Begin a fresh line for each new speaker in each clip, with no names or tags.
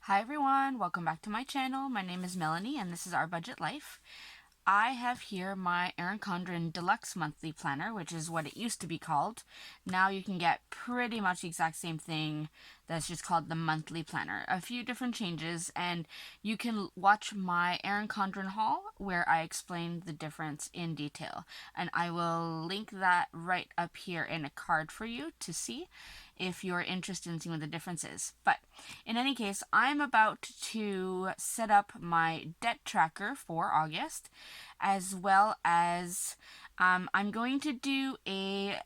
Hi everyone, welcome back to my channel. My name is Melanie and this is Our Budget Life. I have here my Erin Condren Deluxe Monthly Planner, which is what it used to be called. Now you can get pretty much the exact same thing that's just called the Monthly Planner. A few different changes, and you can watch my Erin Condren haul where I explain the difference in detail. And I will link that right up here in a card for you to see if you're interested in seeing what the difference is. But in any case, I'm about to set up my debt tracker for August, as well as I'm going to do a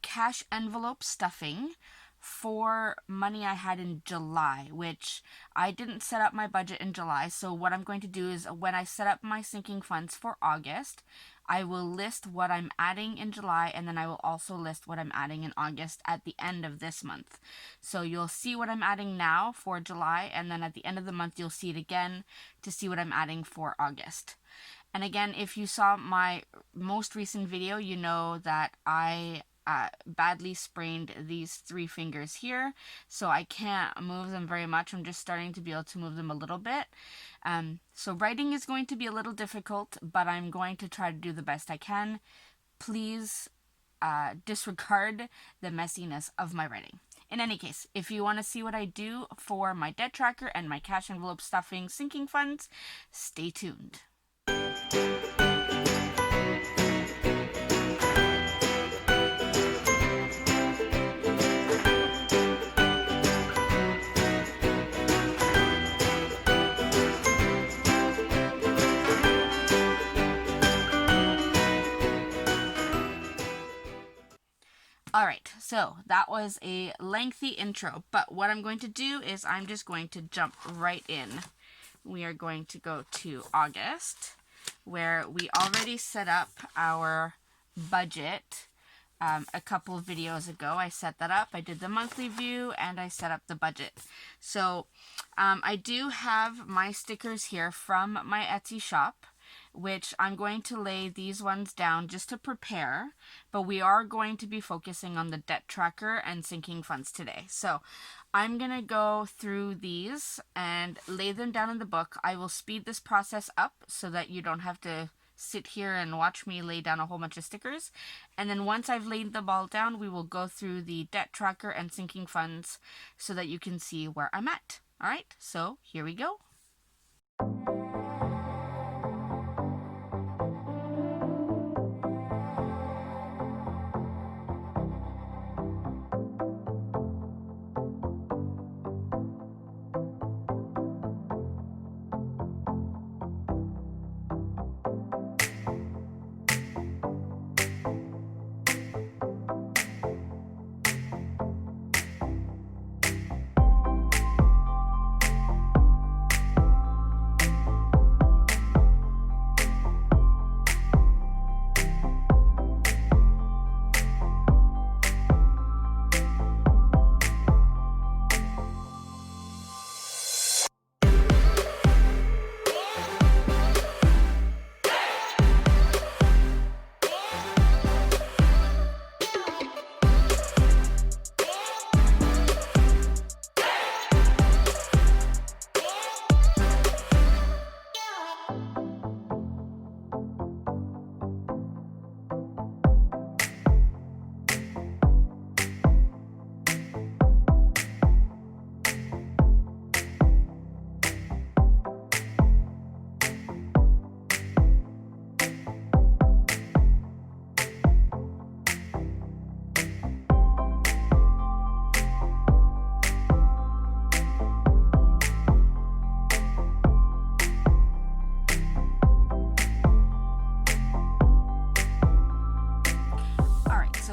cash envelope stuffing for money I had in July, which I didn't set up my budget in July. So what I'm going to do is when I set up my sinking funds for August, I will list what I'm adding in July, and then I will also list what I'm adding in August at the end of this month. So you'll see what I'm adding now for July, and then at the end of the month you'll see it again to see what I'm adding for August. And again, if you saw my most recent video, you know that I badly sprained these 3 fingers here, so I can't move them very much. I'm just starting to be able to move them a little bit. So writing is going to be a little difficult, but I'm going to try to do the best I can. Please disregard the messiness of my writing. In any case, if you want to see what I do for my debt tracker and my cash envelope stuffing sinking funds, stay tuned. Alright, so that was a lengthy intro, but what I'm going to do is I'm just going to jump right in. We are going to go to August, where we already set up our budget a couple of videos ago. I set that up, I did the monthly view, and I set up the budget. So I do have my stickers here from my Etsy shop, which I'm going to lay these ones down just to prepare, but we are going to be focusing on the debt tracker and sinking funds today. So I'm going to go through these and lay them down in the book. I will speed this process up so that you don't have to sit here and watch me lay down a whole bunch of stickers. And then once I've laid them all down, we will go through the debt tracker and sinking funds so that you can see where I'm at. All right, so here we go.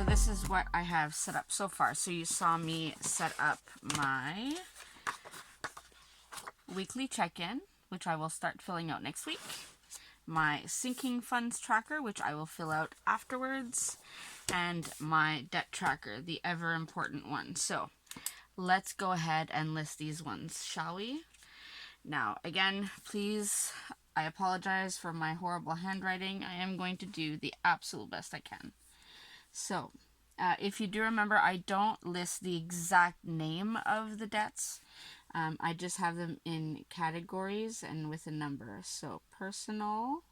This is what I have set up so far. So you saw me set up my weekly check-in, which I will start filling out next week. My sinking funds tracker, which I will fill out afterwards. And my debt tracker, the ever important one. So let's go ahead and list these ones, shall we? Now, again, please, I apologize for my horrible handwriting. I am going to do the absolute best I can. So, if you do remember, I don't list the exact name of the debts. I just have them in categories and with a number. So personal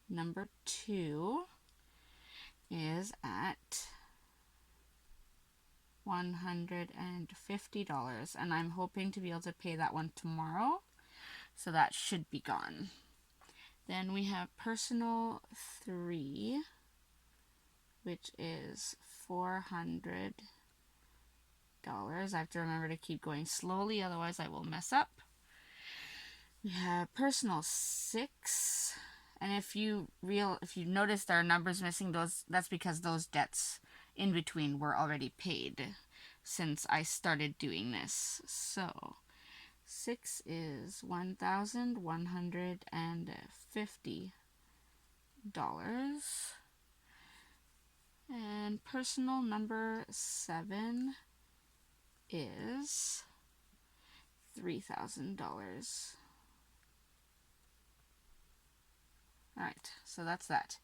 number 2 is at $150, and I'm hoping to be able to pay that one tomorrow, so that should be gone. Then we have personal 3, which is $400. I have to remember to keep going slowly, otherwise I will mess up. We have personal 6, and if you notice there are numbers missing, that's because those debts in between were already paid since I started doing this. So 6 is $1,150. And personal number 7 is $3,000. Alright, so that's that.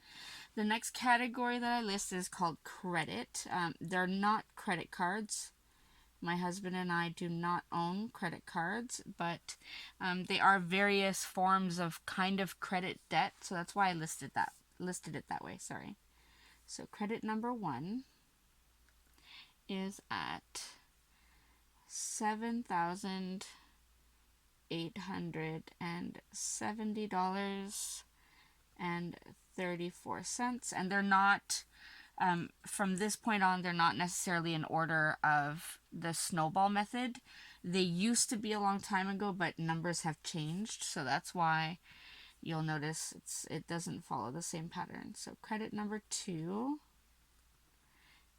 The next category that I list is called credit. They're not credit cards. My husband and I do not own credit cards, but they are various forms of kind of credit debt, so that's why I listed it that way, sorry. So credit number 1 is at $7,870.34, and they're not, from this point on, they're not necessarily in order of the snowball method. They used to be a long time ago, but numbers have changed, so that's why you'll notice it doesn't follow the same pattern. So credit number 2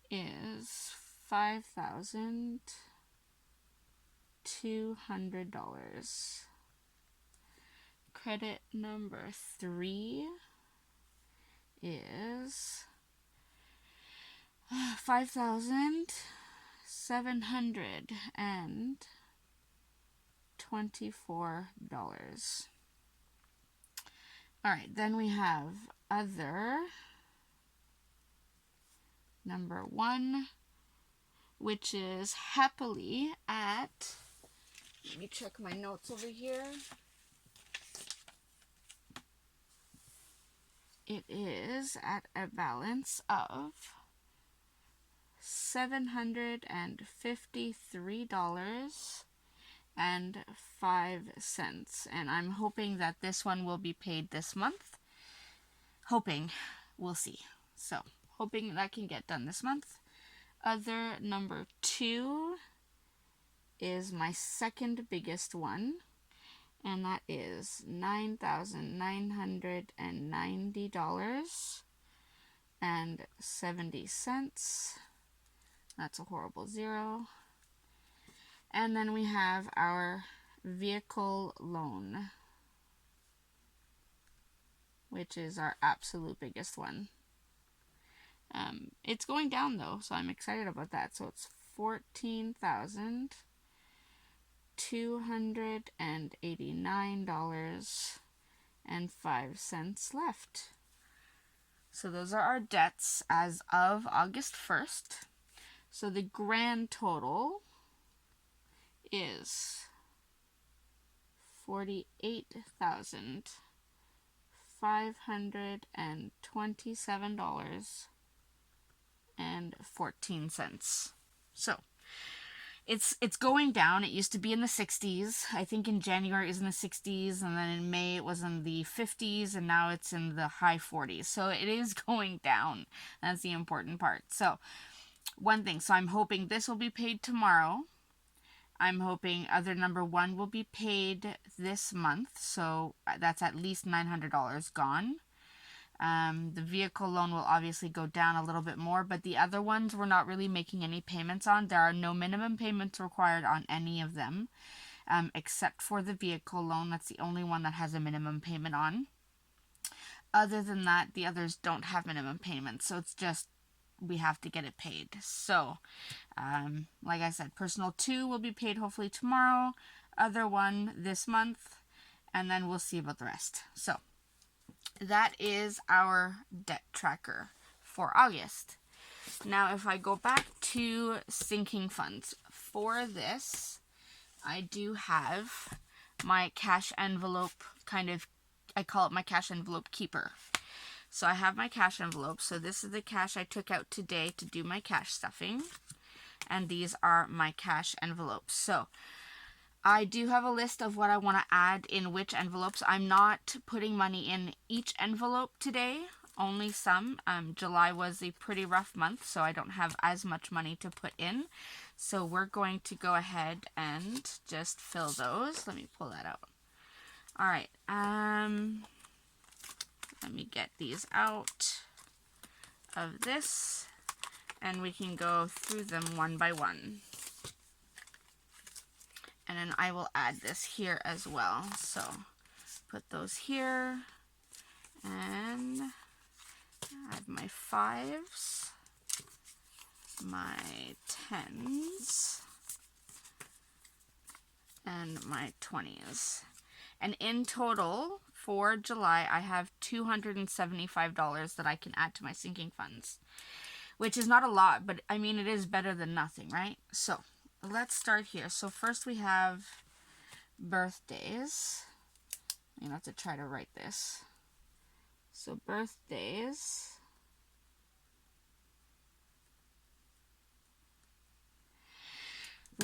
is $5,200. Credit number 3 is $5,724. Alright, then we have other number 1, which is happily at, let me check my notes over here. It is at a balance of $753.05, and I'm hoping that this one will be paid this month. Hoping, we'll see. So, hoping that can get done this month. Other number 2 is my second biggest one, and that is $9,990.70. That's a horrible 0. And then we have our vehicle loan, which is our absolute biggest one. It's going down though, so I'm excited about that. So it's $14,289.05 left. So those are our debts as of August 1st. So the grand total is $48,527.14. So it's going down. It used to be in the 60s. I think in January it was in the 60s, and then in May it was in the 50s, and now it's in the high 40s. So it is going down. That's the important part. So one thing, so I'm hoping this will be paid tomorrow. I'm hoping other number 1 will be paid this month, so that's at least $900 gone. The vehicle loan will obviously go down a little bit more, but the other ones we're not really making any payments on. There are no minimum payments required on any of them, except for the vehicle loan. That's the only one that has a minimum payment on. Other than that, the others don't have minimum payments, so it's just we have to get it paid. So, like I said, personal 2 will be paid hopefully tomorrow, other 1 this month, and then we'll see about the rest. So, that is our debt tracker for August. Now, if I go back to sinking funds, for this, I do have my cash envelope I call it my cash envelope keeper. So I have my cash envelope. So this is the cash I took out today to do my cash stuffing. And these are my cash envelopes. So I do have a list of what I want to add in which envelopes. I'm not putting money in each envelope today, only some. July was a pretty rough month, so I don't have as much money to put in. So we're going to go ahead and just fill those. Let me pull that out. All right. Let me get these out of this, and we can go through them one by one. And then I will add this here as well. So put those here, and add my 5s, my 10s, and my 20s. And in total, for July, I have $275 that I can add to my sinking funds, which is not a lot, but I mean, it is better than nothing, right? So let's start here. So first we have birthdays. I'm going to have to try to write this. So birthdays.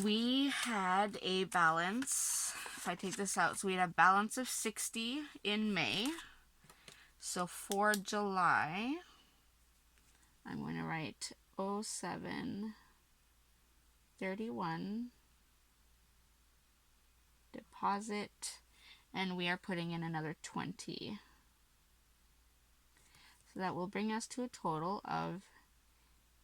We had a balance, if I take this out, so we had a balance of 60 in May. So for July, I'm going to write 0731 deposit, and we are putting in another 20. So that will bring us to a total of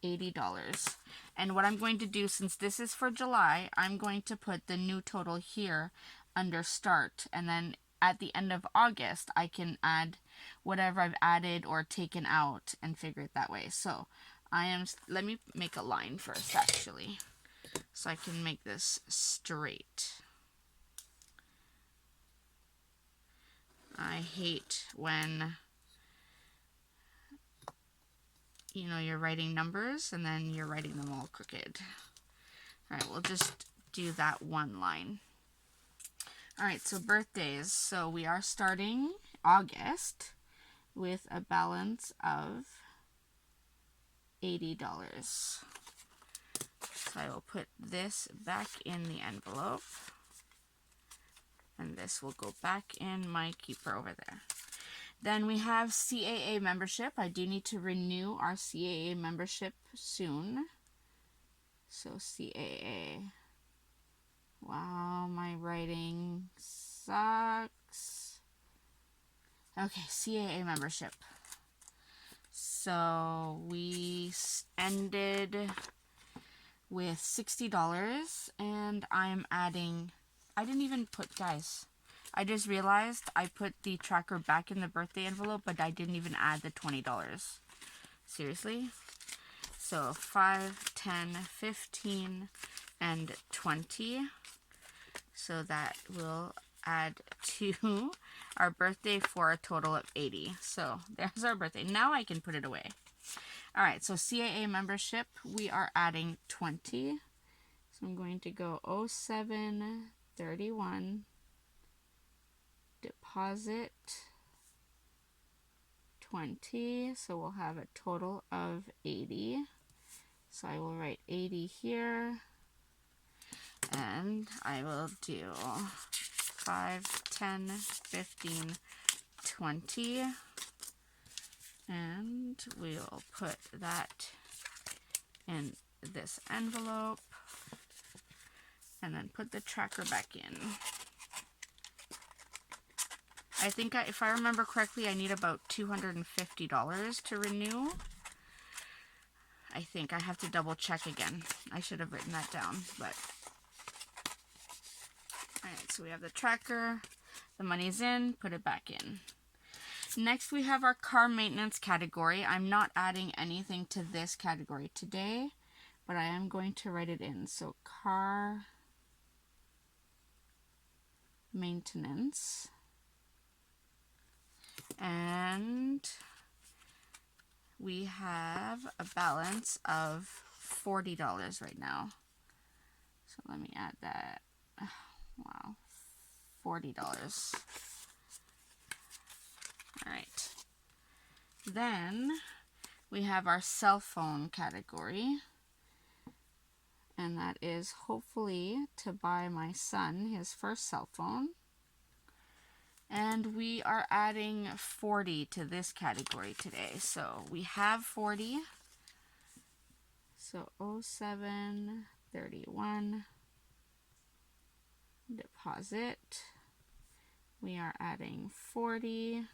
$80. And what I'm going to do, since this is for July, I'm going to put the new total here under start, and then at the end of August I can add whatever I've added or taken out and figure it that way. So let me make a line first, actually, so I can make this straight. I hate when you're writing numbers and then you're writing them all crooked. All right, we'll just do that one line. All right, so birthdays. So we are starting August with a balance of $80. So I will put this back in the envelope, and this will go back in my keeper over there. Then we have CAA membership. I do need to renew our CAA membership soon. So CAA. Wow, my writing sucks. Okay, CAA membership. So we ended with $60, and I'm adding, I didn't even put, guys, I just realized I put the tracker back in the birthday envelope, but I didn't even add the $20. Seriously? So 5, 10, 15, and 20. So that will add to our birthday for a total of 80. So there's our birthday. Now I can put it away. All right, so CAA membership, we are adding 20. So I'm going to go 0731 deposit 20, so we'll have a total of 80. So I will write 80 here, and I will do 5, 10, 15, 20, and we'll put that in this envelope, and then put the tracker back in. I think if I remember correctly, I need about $250 to renew. I think I have to double check again. I should have written that down, but. Alright, so we have the tracker, the money's in, put it back in. Next we have our car maintenance category. I'm not adding anything to this category today, but I am going to write it in. So car maintenance. And we have a balance of $40 right now. So let me add that. Wow, $40. All right. Then we have our cell phone category, and that is hopefully to buy my son his first cell phone. And we are adding 40 to this category today. So we have 40. So 0731 deposit. We are adding 40.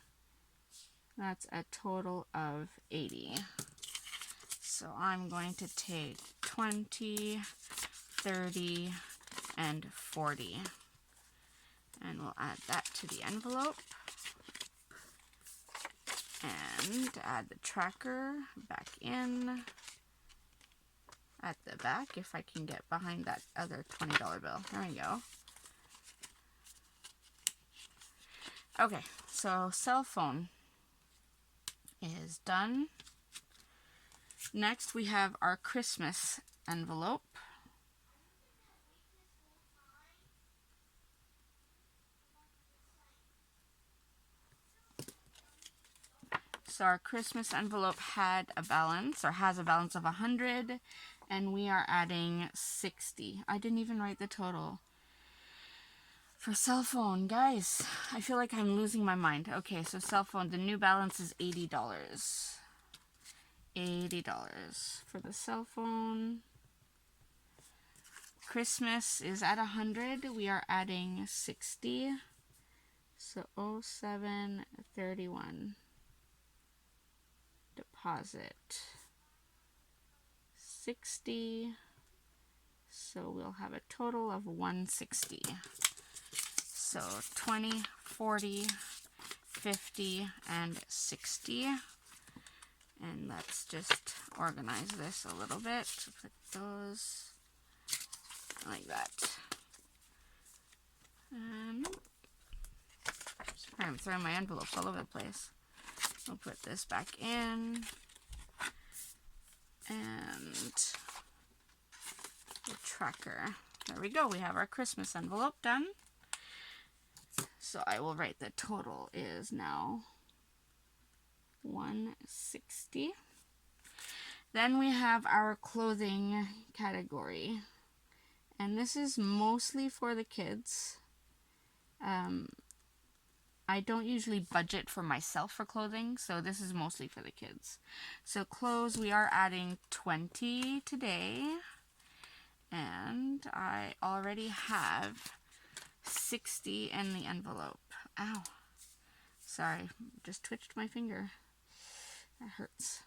That's a total of 80. So I'm going to take 20, 30, and 40. And we'll add that to the envelope. And add the tracker back in at the back, if I can get behind that other $20 bill. There we go. Okay, so cell phone is done. Next we have our Christmas envelope. So our Christmas envelope had a balance, or has a balance of 100, and we are adding 60. I didn't even write the total. For cell phone, guys, I feel like I'm losing my mind. Okay, so cell phone, the new balance is $80. $80 for the cell phone. Christmas is at 100. We are adding 60. So 0731. Deposit 60. So we'll have a total of 160. So 20, 40, 50, and 60. And let's just organize this a little bit. Put those like that. And sorry, I'm throwing my envelopes all over the place. We'll put this back in. And the tracker. There we go. We have our Christmas envelope done. So I will write the total is now 160. Then we have our clothing category. And this is mostly for the kids. I don't usually budget for myself for clothing, so this is mostly for the kids. So clothes, we are adding 20 today. And I already have 60 in the envelope. Ow. Sorry, just twitched my finger. That hurts.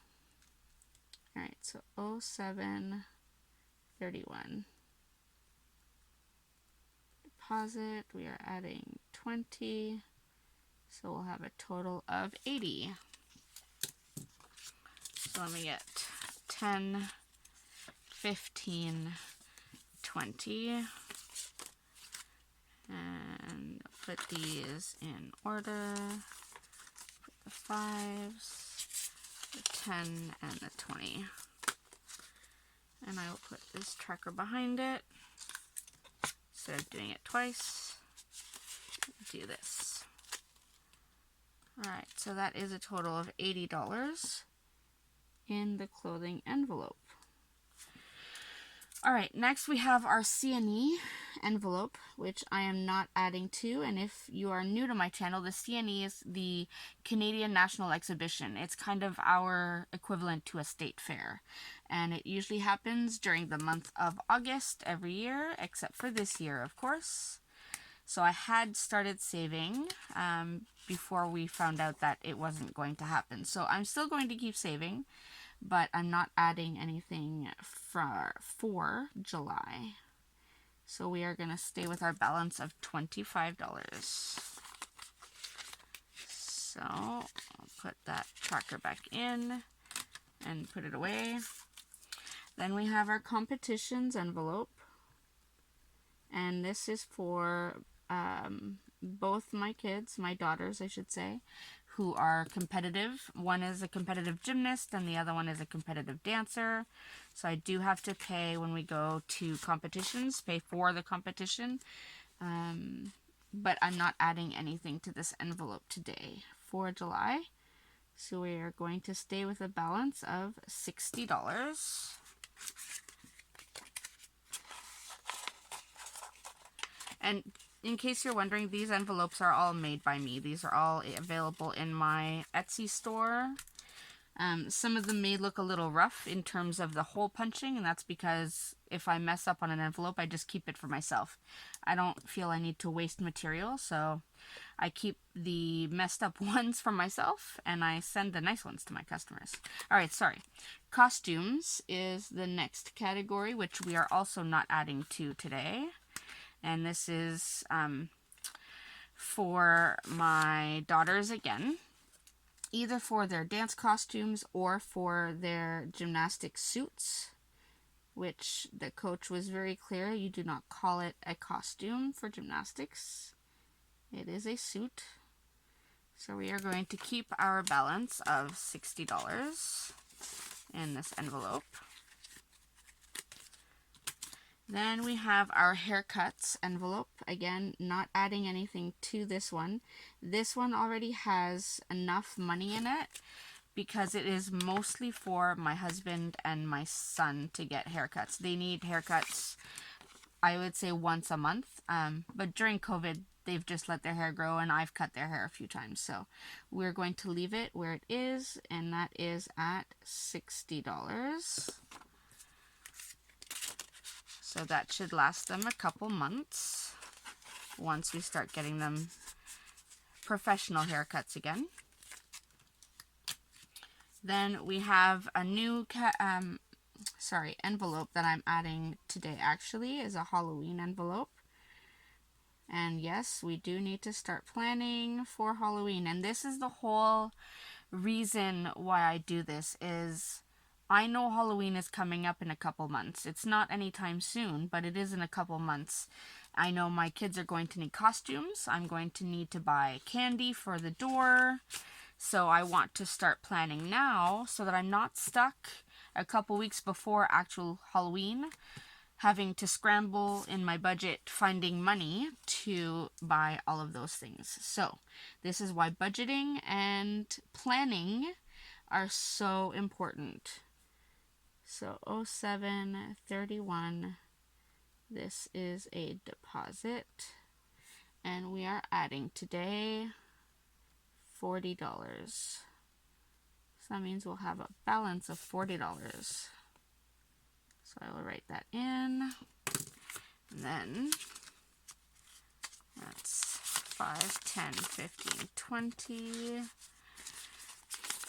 Alright, so 0731. Deposit, we are adding 20. So we'll have a total of 80. So let me get 10, 15, 20. And put these in order. Put the 5s, the 10, and the 20. And I will put this tracker behind it. Instead of doing it twice, do this. Alright, so that is a total of $80 in the clothing envelope. Alright, next we have our CNE envelope, which I am not adding to. And if you are new to my channel, the CNE is the Canadian National Exhibition. It's kind of our equivalent to a state fair. And it usually happens during the month of August every year, except for this year, of course. So I had started saving before we found out that it wasn't going to happen. So I'm still going to keep saving, but I'm not adding anything for July. So we are going to stay with our balance of $25. So I'll put that tracker back in and put it away. Then we have our competitions envelope. And this is for both my kids, my daughters, I should say, who are competitive. One is a competitive gymnast and the other one is a competitive dancer. So I do have to pay when we go to competitions, pay for the competition. But I'm not adding anything to this envelope today for July. So we are going to stay with a balance of $60. And in case you're wondering, these envelopes are all made by me. These are all available in my Etsy store. Some of them may look a little rough in terms of the hole punching, and that's because if I mess up on an envelope, I just keep it for myself. I don't feel I need to waste material, so I keep the messed up ones for myself, and I send the nice ones to my customers. Alright, sorry. Costumes is the next category, which we are also not adding to today. And this is for my daughters again, either for their dance costumes or for their gymnastic suits, which the coach was very clear, you do not call it a costume for gymnastics. It is a suit. So we are going to keep our balance of $60 in this envelope. Then we have our haircuts envelope. Again, not adding anything to this one. This one already has enough money in it because it is mostly for my husband and my son to get haircuts. They need haircuts, I would say, once a month. But during COVID, they've just let their hair grow, and I've cut their hair a few times. So we're going to leave it where it is, and that is at $60. So that should last them a couple months once we start getting them professional haircuts again. Then we have a new envelope that I'm adding today. Actually, is a Halloween envelope. And yes, we do need to start planning for Halloween. And this is the whole reason why I do this is I know Halloween is coming up in a couple months. It's not anytime soon, but it is in a couple months. I know my kids are going to need costumes. I'm going to need to buy candy for the door. So I want to start planning now so that I'm not stuck a couple weeks before actual Halloween having to scramble in my budget finding money to buy all of those things. So this is why budgeting and planning are so important. So 0731, this is a deposit, and we are adding today $40. So that means we'll have a balance of $40. So I will write that in, and then that's 5, 10, 15, 20,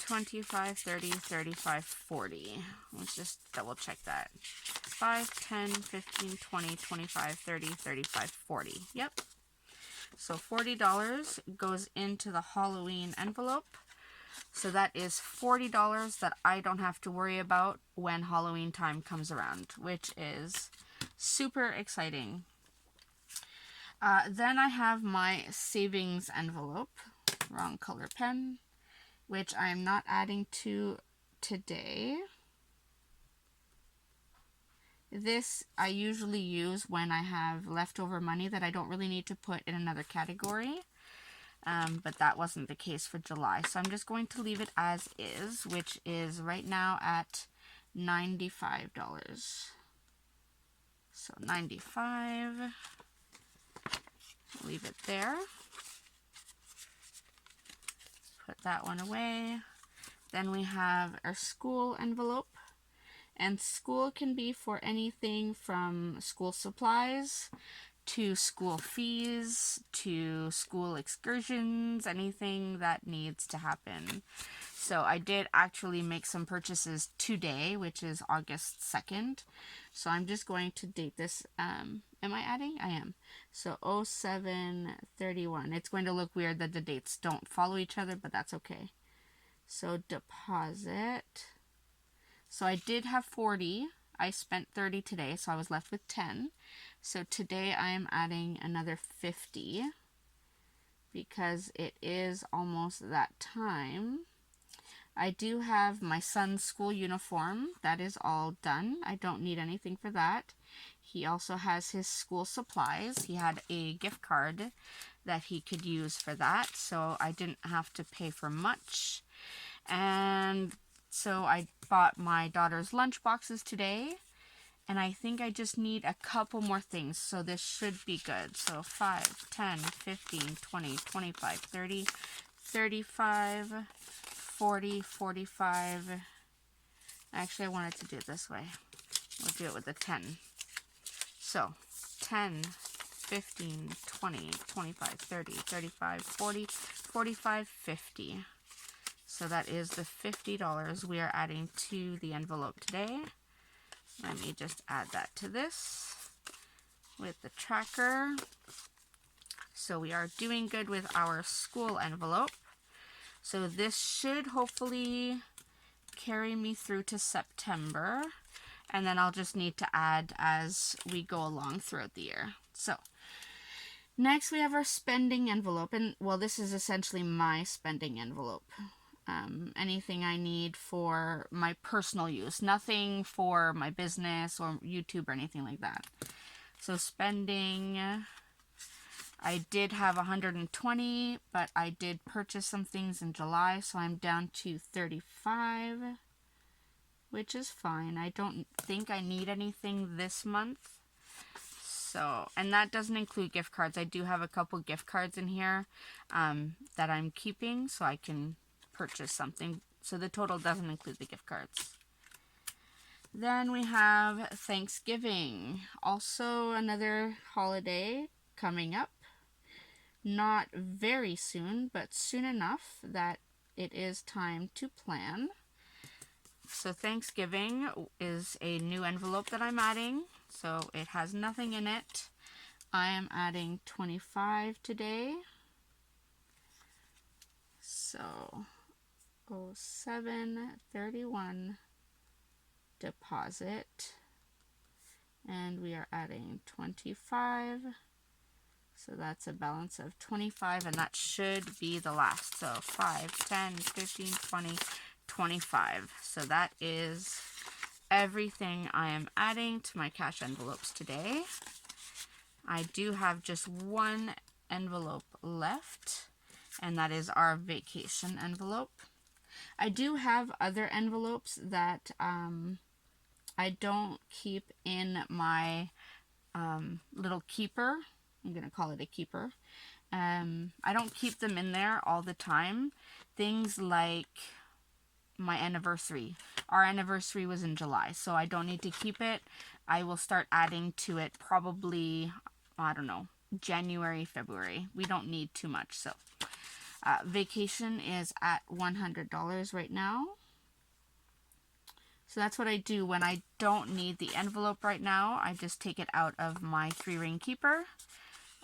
25, 30, 35, 40. Let's just double check that. 5, 10, 15, 20, 25, 30, 35, 40. Yep. So $40 goes into the Halloween envelope. So that is $40 that I don't have to worry about when Halloween time comes around, which is super exciting. Then I have my savings envelope, wrong color pen, which I'm not adding to today. This I usually use when I have leftover money that I don't really need to put in another category. But that wasn't the case for July. So I'm just going to leave it as is, which is right now at $95. So 95, leave it there. Put that one away. Then we have our school envelope. And school can be for anything from school supplies to school fees, to school excursions, anything that needs to happen. So I did actually make some purchases today, which is August 2nd. So I'm just going to date this. Am I adding? I am. So 0731. It's going to look weird that the dates don't follow each other, but that's okay. So deposit. So I did have 40. I spent 30 today, so I was left with 10. So today I am adding another 50. because it is almost that time. I do have my son's school uniform. That is all done. I don't need anything for that. He also has his school supplies. He had a gift card that he could use for that, so I didn't have to pay for much. And so I bought my daughter's lunch boxes today, and I think I just need a couple more things, so this should be good. So 5, 10, 15, 20, 25, 30, 35, 40, 45. Actually, I wanted to do it this way. We'll do it with a 10. So 10, 15, 20, 25, 30, 35, 40, 45, 50. So that is the $50 we are adding to the envelope today. Let me just add that to this with the tracker. So we are doing good with our school envelope. So this should hopefully carry me through to September, and then I'll just need to add as we go along throughout the year. So next we have our spending envelope, and well, this is essentially my spending envelope. Anything I need for my personal use, nothing for my business or YouTube or anything like that. So spending, I did have 120, but I did purchase some things in July, so I'm down to 35, which is fine. I don't think I need anything this month. So, and that doesn't include gift cards. I do have a couple gift cards in here that I'm keeping so I can purchase something. So the total doesn't include the gift cards. Then we have Thanksgiving, also another holiday coming up. Not very soon, but soon enough that it is time to plan. So Thanksgiving is a new envelope that I'm adding. So it has nothing in it. I am adding 25 today. So 0731 deposit. And we are adding 25. So that's a balance of 25, and that should be the last. So 5, 10, 15, 20, 25. So that is everything I am adding to my cash envelopes today. I do have just one envelope left, and that is our vacation envelope. I do have other envelopes that I don't keep in my little keeper. I'm going to call it a keeper. I don't keep them in there all the time. Things like my anniversary. Our anniversary was in July, so I don't need to keep it. I will start adding to it probably, I don't know, January, February. We don't need too much. So vacation is at $100 right now. So that's what I do when I don't need the envelope right now. I just take it out of my 3-ring keeper,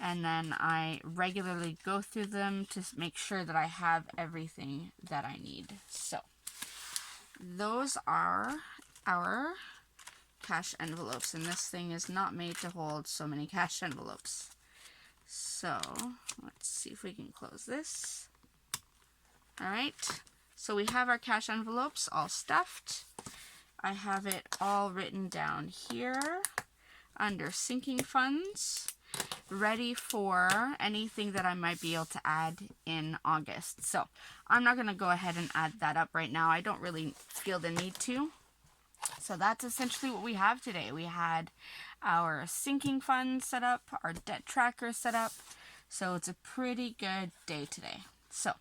and then I regularly go through them to make sure that I have everything that I need. So those are our cash envelopes, and this thing is not made to hold so many cash envelopes. So let's see if we can close this. All right, so we have our cash envelopes all stuffed. I have it all written down here under sinking funds, ready for anything that I might be able to add in August. So I'm not going to go ahead and add that up right now. I don't really feel the need to. So that's essentially what we have today. We had our sinking fund set up, our debt tracker set up. So it's a pretty good day today. So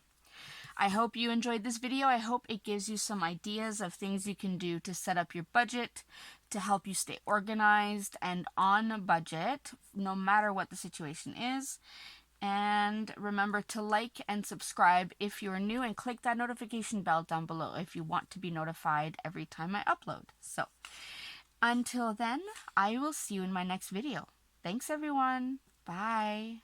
I hope you enjoyed this video. I hope it gives you some ideas of things you can do to set up your budget, to help you stay organized and on budget, no matter what the situation is. And remember to like and subscribe if you're new, and click that notification bell down below if you want to be notified every time I upload. So until then, I will see you in my next video. Thanks everyone. Bye.